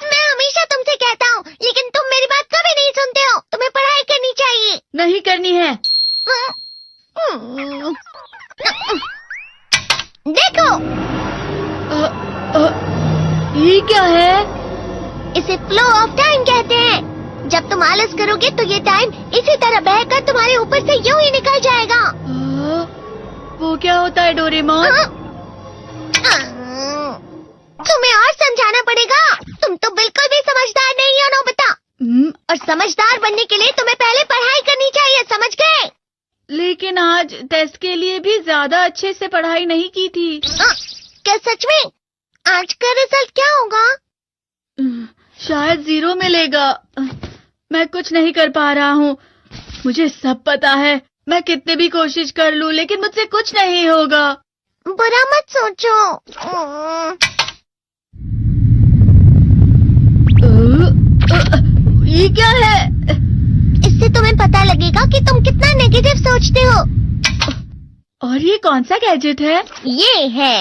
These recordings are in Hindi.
मैं हमेशा तुमसे कहता हूँ, लेकिन तुम मेरी बात कभी नहीं सुनते हो। तुम्हें पढ़ाई करनी चाहिए। नहीं करनी है। देखो, ये क्या है? इसे फ्लो ऑफ टाइम कहते हैं। जब तुम आलस करोगे तो ये टाइम इसी तरह बहकर तुम्हारे ऊपर से यूं ही निकल जाएगा। वो क्या होता है डोरेमोन? तुम्हें और समझाना पड़ेगा। तुम तो बिल्कुल भी समझदार नहीं हो नोबिता। और समझदार बनने के लिए तुम्हें पहले पढ़ाई करनी चाहिए, समझ गए? लेकिन आज टेस्ट के लिए भी ज्यादा अच्छे से पढ़ाई नहीं की थी। क्या सच में? आज का रिजल्ट क्या होगा? शायद 0 मिलेगा। मैं कुछ नहीं कर पा रहा हूँ। मुझे सब पता है। मैं कितनी भी कोशिश कर लूँ, लेकिन मुझसे कुछ नहीं होगा। बुरा मत सोचो। ये क्या है? इससे तुम्हें पता लगेगा कि तुम कितना नेगेटिव सोचते हो। और ये कौन सा गैजेट है? ये है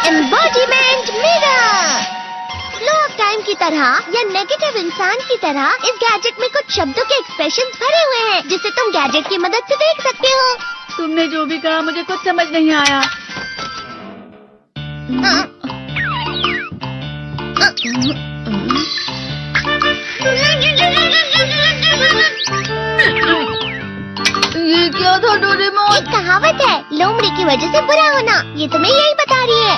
embodiment mirror. Flow of time की तरह या नेगेटिव इंसान की तरह इस गैजेट में कुछ शब्दों के एक्सप्रेशंस भरे हुए हैं, जिसे तुम गैजेट की मदद से देख सकते हो। तुमने जो भी कहा मुझे कुछ समझ नहीं आया। ये क्या था डोरेमोन? एक कहावत है, लोमड़ी की वजह से बुरा होना। ये तुम्हें यही बता रही है।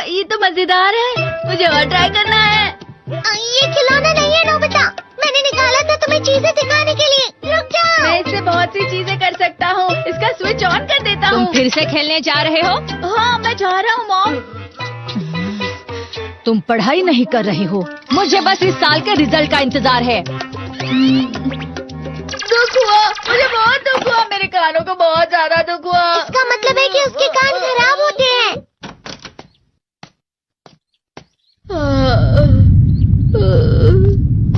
ये तो मजेदार है। मुझे और ट्राई करना है। ये खिलौना नहीं है नोबिता। मैंने निकाला था तुम्हें चीजें दिखाने के लिए। रुक जाओ। मैं इससे बहुत सी चीजें कर सकता हूँ। इसका स्विच ऑन कर देता हूँ। तुम फिर से खेलने जा रहे हो? हाँ, मैं जा रहा हूँ मॉम। तुम पढ़ाई नहीं कर रही हो। मुझे बस इस साल के रिजल्ट का इंतजार है। दुख हुआ, मुझे बहुत दुख हुआ। मेरे कानों को बहुत ज्यादा दुख हुआ। इसका मतलब है कि उसके कान खराब होते हैं।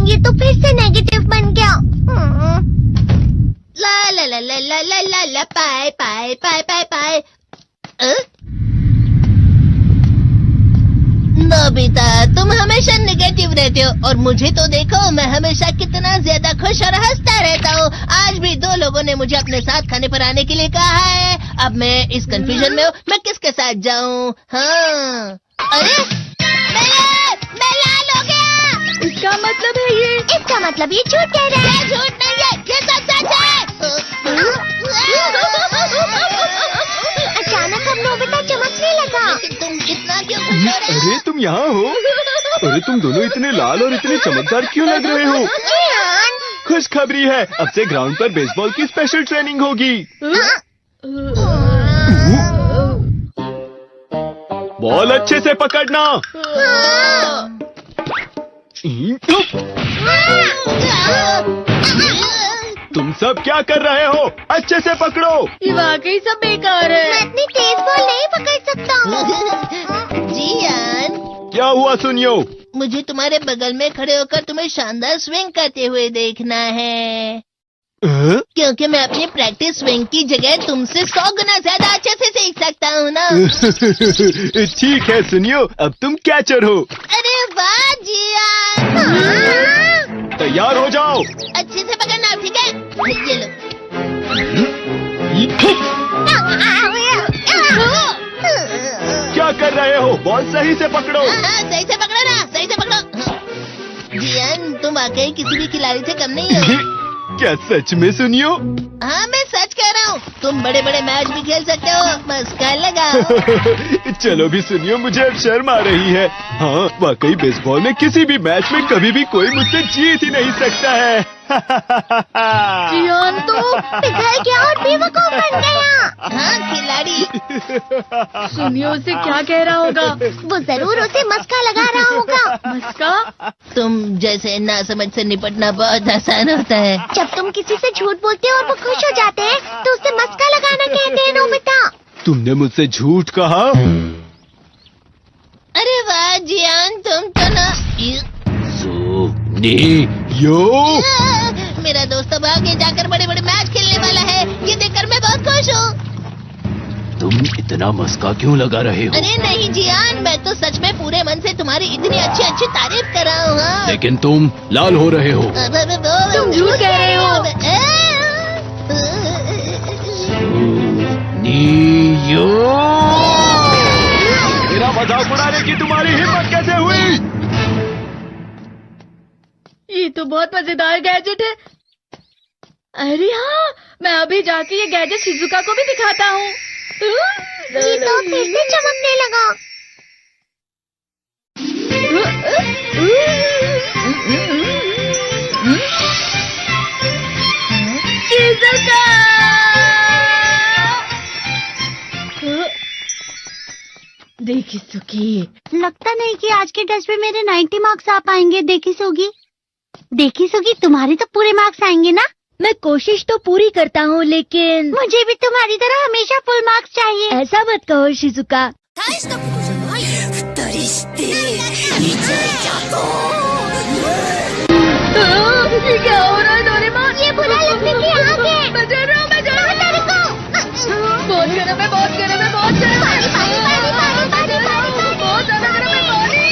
ये तो फिर से नेगेटिव बन गया। ला ला ला ला ला ला ला ला पाए पाए पाए पाए पाए। नोबिता, तुम हमेशा नेगेटिव रहते हो और मुझे तो देखो, मैं हमेशा कितना ज्यादा खुश और हंसता रहता हूँ। आज भी 2 लोगों ने मुझे अपने साथ खाने पर आने के लिए कहा है। अब मैं इस कंफ्यूजन में हूँ, मैं किसके साथ जाऊँ? हाँ, अरे मैं लाल हो गया। इसका मतलब है ये? इसका मतलब ये झूठ कह रहा है। झूठ नहीं है, ये सच है। अचानक हम नोबिता चमकने लगा। तुम इतना क्यों खुश हो रहे हो? अरे तुम यहाँ हो? अरे तुम दोनों इतने लाल और इतने चमकदार क्यों लग रहे हो? खुशखबरी है, अब से ग्राउंड पर बेसबॉल की स्पेशल ट्रेनिंग होगी। बॉल अच्छे से पकड़ना। तुम सब क्या कर रहे हो? अच्छे से पकड़ो। ये वाकई सब बेकार है। मैं इतनी तेज बॉल नहीं पकड़ सकता हूँ। जियान, क्या हुआ सुनियो? मुझे तुम्हारे बगल में खड़े होकर तुम्हें शानदार स्विंग करते हुए देखना है। क्योंकि मैं अपनी प्रैक्टिस स्विंग की जगह तुमसे 100 गुना ज्यादा अच्छे से सीख सकता हूँ ना। ठीक है सुनियो, अब तुम कैचर हो। अरे वाह जियान। तैयार हो जाओ। अच्छे से पकड़ना, ठीक है? ये लो। क्या कर रहे हो? बॉल सही से पकड़ो। सही से पकड़ो ना, सही से पकड़ो। जियान, तुम वाकई किसी भी खिलाड़ी से कम नहीं हो। क्या सच में सुनियो? हाँ, मैं सच कह रहा हूँ। तुम बड़े बड़े मैच भी खेल सकते हो। मस्का लगाओ। चलो भी सुनियो, मुझे अब शर्म आ रही है। हाँ, वाकई बेसबॉल में किसी भी मैच में कभी भी कोई मुझसे जीत ही नहीं सकता है। जियान तो पिघल गया और बेवकूफ बन गया। हाँ, खिलाड़ी। सुनियो उसे क्या कह रहा होगा? वो जरूर उसे मस्का लगा रहा होगा। मस्का? तुम जैसे नासमझ से निपटना बहुत आसान होता है। जब तुम किसी से झूठ बोलते हो और वो खुश हो जाते हैं, तो उसे मस्का लगाना कहते हैं नोबिता। तुमने मुझसे झूठ कहा? अरे वाह जियान, तुम तो ना। यो मेरा दोस्त अब आगे जाकर बड़े बड़े मैच खेलने वाला है। ये देखकर मैं बहुत खुश हूँ। तुम इतना मस्का क्यों लगा रहे हो? अरे नहीं जियान, मैं तो सच में पूरे मन से तुम्हारी इतनी अच्छी अच्छी तारीफ कर रहा हूँ। हाँ। लेकिन तुम लाल हो रहे हो। तुम झूठ कह रहे हो। मेरा मजाक उड़ाने की तुम्हारी हिम्मत कैसे हुई? ये तो बहुत मजेदार गैजेट है। अरे हाँ, मैं अभी जाके ये गैजेट शिजुका को भी दिखाता हूँ। ये तो फिर से चमकने लगा। शिजुका! देखी सुकी, लगता नहीं कि आज के टेस्ट में मेरे 90 मार्क्स आ पाएंगे। देखी सोगी तुम्हारे तो पूरे मार्क्स आएंगे ना? मैं कोशिश तो पूरी करता हूँ, लेकिन मुझे भी तुम्हारी तरह हमेशा फुल मार्क्स चाहिए। ऐसा मत कहो शिजुका। ये क्या हो रहा है डोरेमोन? ये बुरा लगने की आग है। मैं जल रहा हूँ, मैं जल रहा हूँ। बहुत गर्म है, बहुत गर्म है, बहुत गर्म है। पानी। बहुत ज्यादा गर्म है पानी।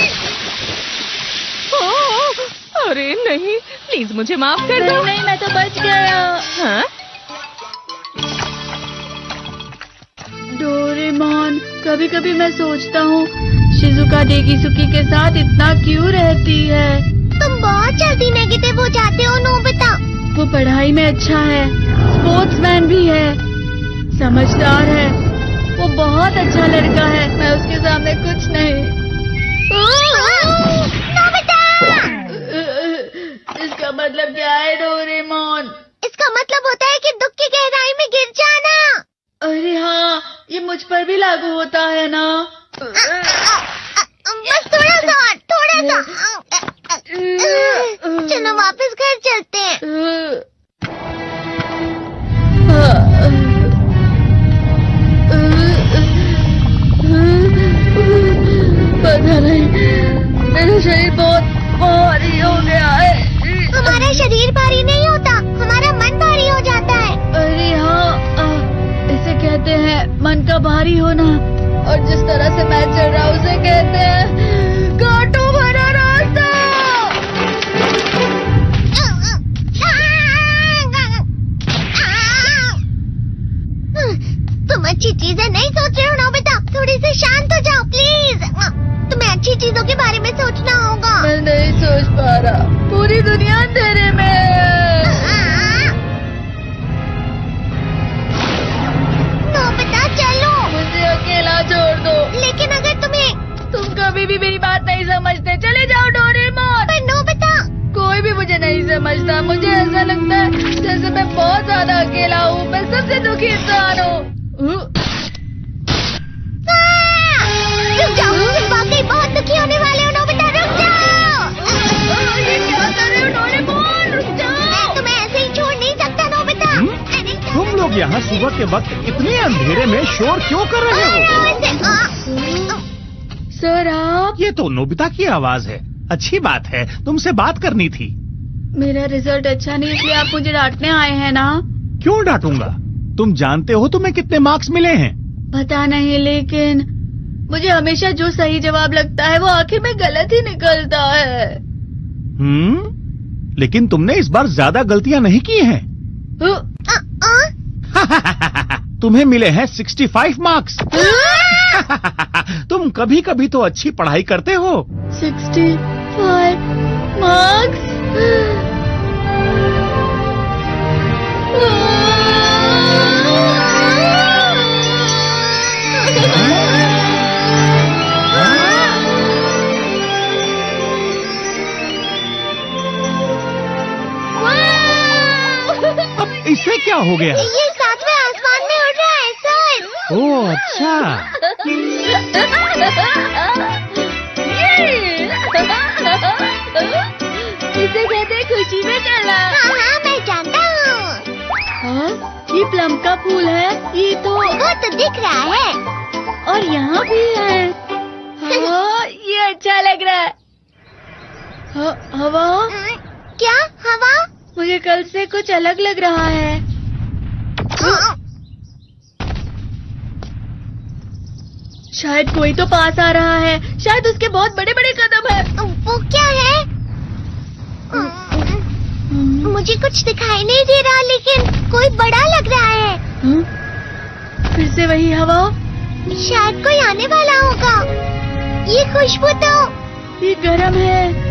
अरे नहीं, प्लीज मुझे माफ कर दो। नहीं, मैं तो बच गया। हाँ? डोरेमोन, कभी कभी मैं सोचता हूँ शिजुका डेगिसुकी के साथ इतना क्यों रहती है। तुम बहुत जल्दी नेगेटिव हो जाते हो नोबिता। वो पढ़ाई में अच्छा है, स्पोर्ट्समैन भी है, समझदार है, वो बहुत अच्छा लड़का है। मैं उसके सामने कुछ नहीं। इसका मतलब क्या है डोरेमोन? इसका मतलब होता है कि दुख की गहराई में गिर जाना। अरे हाँ, ये मुझ पर भी लागू होता है ना। बस थोड़ा सा। चलो वापस घर चलते हैं। पता नहीं, मेरा शरीर बहुत भारी हो गया है। हमारा शरीर भारी नहीं होता, हमारा मन भारी हो जाता है। अरे हाँ, इसे कहते हैं मन का भारी होना। और जिस तरह से मैं चल रहा हूँ उसे कहते हैं कांटों भरा रास्ता। तुम अच्छी चीजें नहीं सोच रहे हो नोबिता। थोड़ी सी शांत हो जाओ प्लीज। तुम्हें अच्छी चीजों के बारे में सोचना होगा। मैं नहीं सोच पा रहा, पूरी दुनिया अंधेरे में है। नोबिता चलो। मुझे अकेला छोड़ दो। लेकिन अगर तुम कभी भी मेरी बात नहीं समझते। चले जाओ डोरेमोन। पर नोबिता। कोई भी मुझे नहीं समझता। मुझे ऐसा लगता है जैसे मैं बहुत ज्यादा अकेला हूँ। मैं सबसे दुखी इंसान हूँ। रुक जाओ, तुम वाकई बहुत दुखी होने वाले हो नोबिता। रुक जाओ। ये क्या कर रहे हो डोरेमोन? रुक जाओ। मैं तुम्हें ऐसे ही छोड़ नहीं सकता नोबिता। तुम लोग यहाँ सुबह के वक्त इतने अंधेरे में शोर क्यों कर रहे हो? सर आप? ये तो नोबिता की आवाज है। अच्छी बात है, तुमसे बात करनी थी। मेरा रिजल्ट अच्छा नहीं, इसलिए आप मुझे डांटने आए हैं ना? क्यों डांटूंगा? तुम जानते हो तुम्हें कितने मार्क्स मिले हैं? पता नहीं, लेकिन मुझे हमेशा जो सही जवाब लगता है वो आखिर में गलत ही निकलता है। लेकिन तुमने इस बार ज्यादा गलतियां नहीं की हैं। तुम्हें मिले हैं 65 मार्क्स। तुम कभी कभी तो अच्छी पढ़ाई करते हो। 65 मार्क्स? अब इससे क्या हो गया? ये सातवें आसमान में उड़ रहा है सर। ओह अच्छा। इसे कहते हैं खुशी में चलना। हाँ मैं जानता हूँ। हाँ, ये प्लम का फूल है। ये तो वो तो दिख रहा है। और यहाँ भी है। हाँ, ये अच्छा लग रहा है। हवा? क्या हवा? मुझे कल से कुछ अलग लग रहा है। शायद कोई तो पास आ रहा है। शायद उसके बहुत बड़े बड़े कदम है। वो क्या है? मुझे कुछ दिखाई नहीं दे रहा, लेकिन कोई बड़ा लग रहा है। फिर से वही हवा। शायद कोई आने वाला होगा। ये खुशबू तो ये गर्म है।